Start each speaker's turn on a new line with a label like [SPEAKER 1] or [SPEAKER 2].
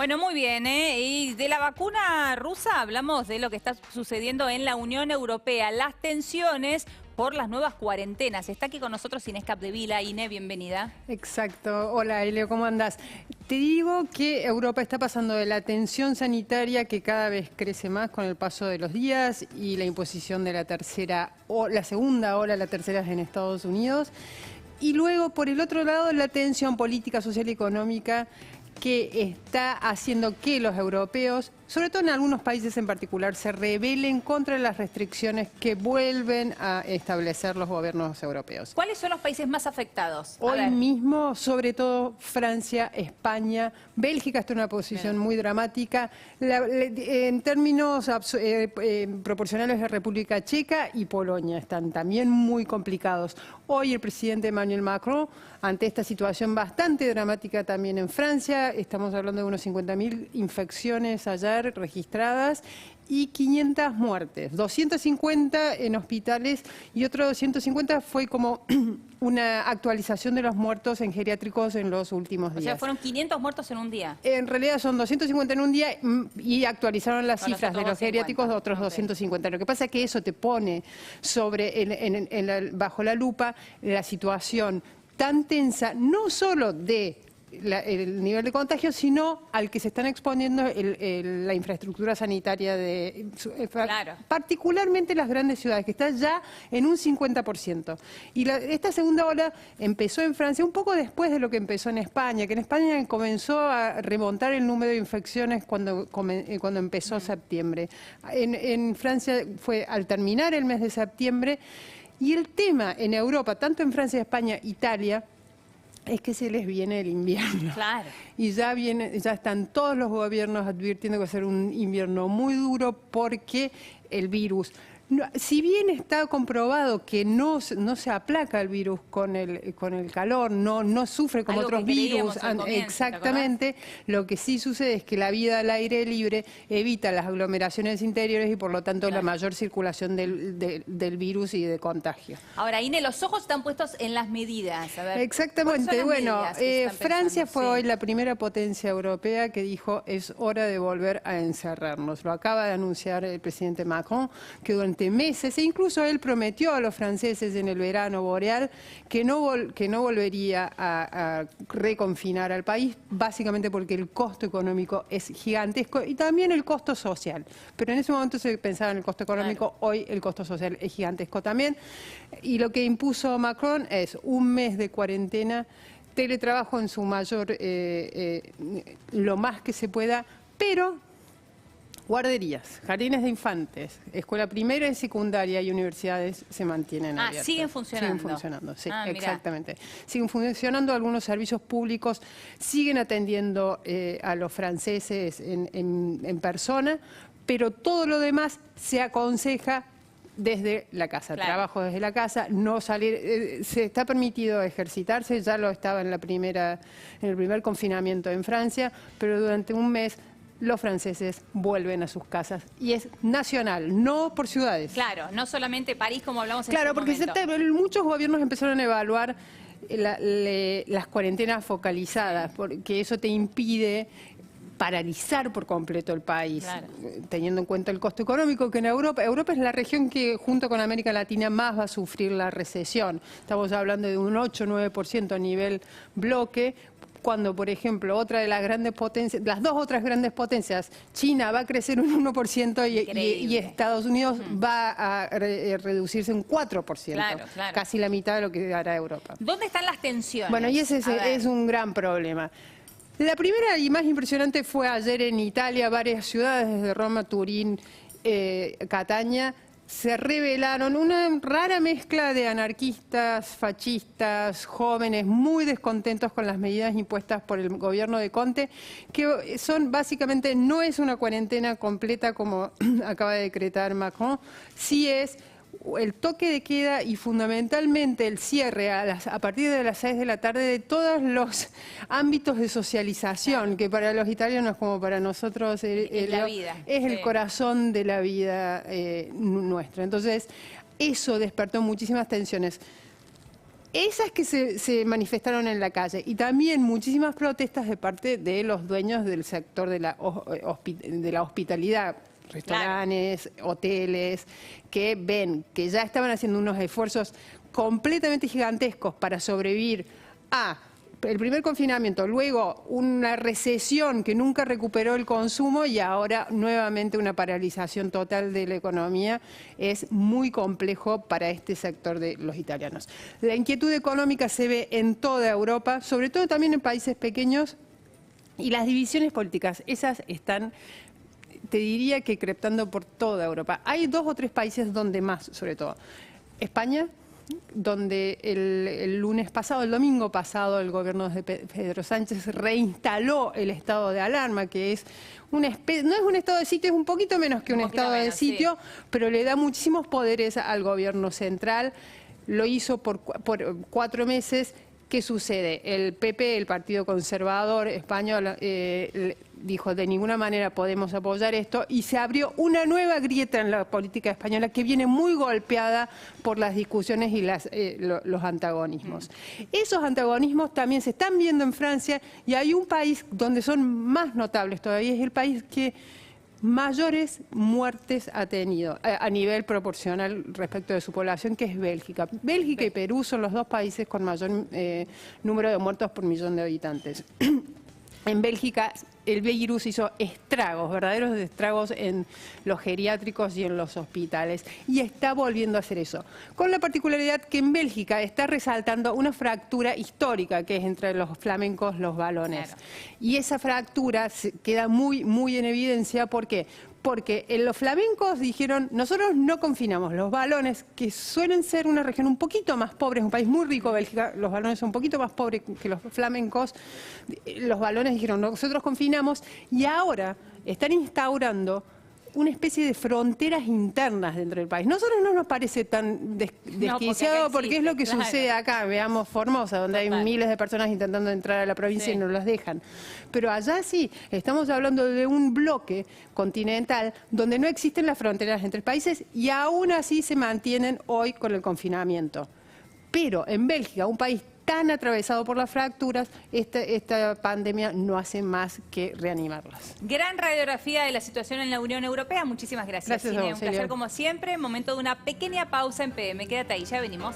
[SPEAKER 1] Bueno, muy bien, ¿eh? Y de la vacuna rusa hablamos de lo que está sucediendo en la Unión Europea, las tensiones por las nuevas cuarentenas. Está aquí con nosotros Inés Capdevila. Inés, bienvenida.
[SPEAKER 2] Exacto. Hola, Elio, ¿cómo andás? Te digo que Europa está pasando de la tensión sanitaria que cada vez crece más con el paso de los días y la imposición de la segunda ola, la tercera es en Estados Unidos. Y luego, por el otro lado, la tensión política, social y económica que está haciendo que los europeos, sobre todo en algunos países en particular, se rebelen contra las restricciones que vuelven a establecer los gobiernos europeos.
[SPEAKER 1] ¿Cuáles son los países más afectados?
[SPEAKER 2] Hoy mismo, sobre todo Francia, España, Bélgica está en una posición muy dramática. En términos proporcionales, la República Checa y Polonia están también muy complicados. Hoy el presidente Emmanuel Macron, ante esta situación bastante dramática también en Francia, estamos hablando de unos 50.000 infecciones ayer registradas y 500 muertes, 250 en hospitales y otros 250 fue como una actualización de los muertos en geriátricos en los últimos días.
[SPEAKER 1] O sea, fueron 500 muertos en un día.
[SPEAKER 2] En realidad son 250 en un día y actualizaron las cifras de los geriátricos de otros 250. Lo que pasa es que eso te pone bajo la lupa la situación tan tensa, no solo de el nivel de contagio, sino al que se están exponiendo la infraestructura sanitaria
[SPEAKER 1] Claro.
[SPEAKER 2] Particularmente las grandes ciudades, que está ya en un 50%. Y esta segunda ola empezó en Francia un poco después de lo que empezó en España, que en España comenzó a remontar el número de infecciones cuando empezó septiembre. En Francia fue al terminar el mes de septiembre, y el tema en Europa, tanto en Francia, España, Italia, es que se les viene el invierno.
[SPEAKER 1] Claro.
[SPEAKER 2] Y ya están todos los gobiernos advirtiendo que va a ser un invierno muy duro porque el virus, si bien está comprobado que no se aplaca el virus con el calor, no sufre como otros virus, exactamente, lo que sí sucede es que la vida al aire libre evita las aglomeraciones interiores y por lo tanto la mayor circulación del virus y de contagio.
[SPEAKER 1] Ahora, Inés, los ojos están puestos en las medidas. A ver,
[SPEAKER 2] exactamente. Bueno, Francia fue hoy la primera potencia europea que dijo es hora de volver a encerrarnos. Lo acaba de anunciar el presidente Macron, que durante meses, e incluso él prometió a los franceses en el verano boreal que no volvería a reconfinar al país, básicamente porque el costo económico es gigantesco y también el costo social. Pero en ese momento se pensaba en el costo económico, hoy el costo social es gigantesco también. Y lo que impuso Macron es un mes de cuarentena, teletrabajo en su mayor, lo más que se pueda, pero guarderías, jardines de infantes, escuela primaria y secundaria y universidades se mantienen abiertas.
[SPEAKER 1] ¿Siguen funcionando?
[SPEAKER 2] Siguen funcionando, sí, exactamente.
[SPEAKER 1] Mirá.
[SPEAKER 2] Siguen funcionando algunos servicios públicos, siguen atendiendo a los franceses en persona, pero todo lo demás se aconseja desde la casa,
[SPEAKER 1] claro.
[SPEAKER 2] Trabajo desde la casa, no salir, se está permitido ejercitarse, ya lo estaba en el primer confinamiento en Francia, pero durante un mes los franceses vuelven a sus casas y es nacional, no por ciudades.
[SPEAKER 1] Claro, no solamente París como hablamos en
[SPEAKER 2] Claro,
[SPEAKER 1] su
[SPEAKER 2] porque
[SPEAKER 1] momento.
[SPEAKER 2] muchos gobiernos empezaron a evaluar las cuarentenas focalizadas, porque eso te impide paralizar por completo el país,
[SPEAKER 1] claro,
[SPEAKER 2] teniendo en cuenta el costo económico que en Europa es la región que junto con América Latina más va a sufrir la recesión. Estamos hablando de un 8-9% a nivel bloque, cuando, por ejemplo, otra de las grandes potencias, las dos otras grandes potencias, China va a crecer un 1% y Estados Unidos va a reducirse un 4%,
[SPEAKER 1] claro.
[SPEAKER 2] casi la mitad de lo que hará Europa.
[SPEAKER 1] ¿Dónde están las tensiones?
[SPEAKER 2] Bueno, y ese es un gran problema. La primera y más impresionante fue ayer en Italia, varias ciudades, desde Roma, Turín, Catania, se rebelaron, una rara mezcla de anarquistas, fascistas, jóvenes, muy descontentos con las medidas impuestas por el gobierno de Conte, que son básicamente, no es una cuarentena completa como acaba de decretar Macron, sí es el toque de queda y fundamentalmente el cierre a partir de las 6 de la tarde de todos los ámbitos de socialización, que para los italianos como para nosotros
[SPEAKER 1] la vida,
[SPEAKER 2] es el corazón de la vida nuestra. Entonces, eso despertó muchísimas tensiones. Esas que se manifestaron en la calle y también muchísimas protestas de parte de los dueños del sector de la hospitalidad, restaurantes, hoteles, que ven que ya estaban haciendo unos esfuerzos completamente gigantescos para sobrevivir a el primer confinamiento, luego una recesión que nunca recuperó el consumo y ahora nuevamente una paralización total de la economía. Es muy complejo para este sector de los italianos. La inquietud económica se ve en toda Europa, sobre todo también en países pequeños, y las divisiones políticas, esas están, te diría que creptando por toda Europa. Hay 2 o 3 países donde más, sobre todo. España, donde el lunes pasado, el domingo pasado, el gobierno de Pedro Sánchez reinstaló el estado de alarma, que es una especie, no es un estado de sitio, es un poquito menos que un estado de sitio, sí, pero le da muchísimos poderes al gobierno central. Lo hizo por 4 meses. ¿Qué sucede? El PP, el Partido Conservador Español, dijo de ninguna manera podemos apoyar esto y se abrió una nueva grieta en la política española que viene muy golpeada por las discusiones y los antagonismos. Esos antagonismos también se están viendo en Francia y hay un país donde son más notables todavía, es el país que mayores muertes ha tenido a nivel proporcional respecto de su población, que es Bélgica. Bélgica y Perú son los 2 países con mayor número de muertos por millón de habitantes. En Bélgica el virus hizo estragos, verdaderos estragos en los geriátricos y en los hospitales, y está volviendo a hacer eso. Con la particularidad que en Bélgica está resaltando una fractura histórica que es entre los flamencos, los valones. Claro. Y esa fractura queda muy, muy en evidencia. ¿Por qué? Porque los flamencos dijeron, nosotros no confinamos. Los valones, que suelen ser una región un poquito más pobre, es un país muy rico, Bélgica, los valones son un poquito más pobres que los flamencos, los valones dijeron, nosotros confinamos, y ahora están instaurando una especie de fronteras internas dentro del país. Nosotros no nos parece tan desquiciado porque es lo que sucede acá. Veamos Formosa, donde hay miles de personas intentando entrar a la provincia y no las dejan. Pero allá sí, estamos hablando de un bloque continental donde no existen las fronteras entre países y aún así se mantienen hoy con el confinamiento. Pero en Bélgica, un país tan atravesado por las fracturas, esta pandemia no hace más que reanimarlas.
[SPEAKER 1] Gran radiografía de la situación en la Unión Europea. Muchísimas gracias.
[SPEAKER 2] Gracias a vos,
[SPEAKER 1] un placer como siempre. Momento de una pequeña pausa en PM. Quédate ahí, ya venimos.